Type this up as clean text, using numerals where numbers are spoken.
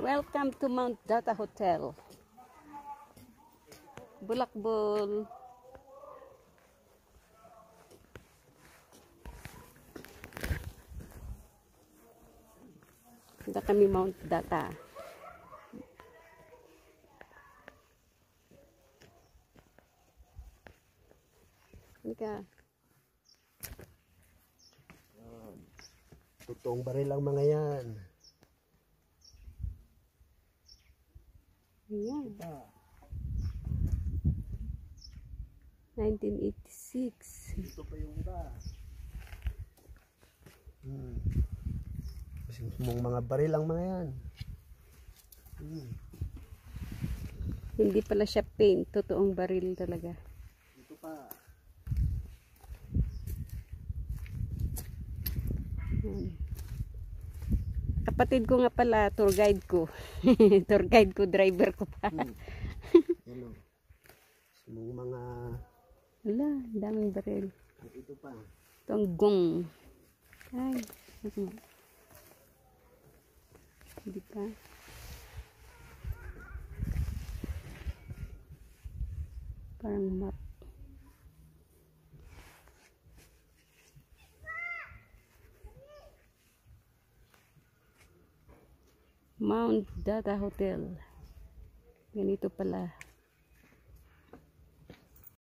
Welcome to Mount Data Hotel. Bulakbol. Punta kami Mount Data. Halika. Totoong baril ang mga yan. Ayan. 1986. Ito pa yung iba. Mong mga baril ang mga yan. Hindi pala siya paint. Totoong baril talaga. Ito pa. Kapatid ko nga pala, tour guide ko. Tour guide ko, driver ko pa. Hello. Mong mga... Wala, daming baril. Ito pa. Ito ang gong. Ay, hindi pa. Parang map. Mount Data Hotel. Ganito pala.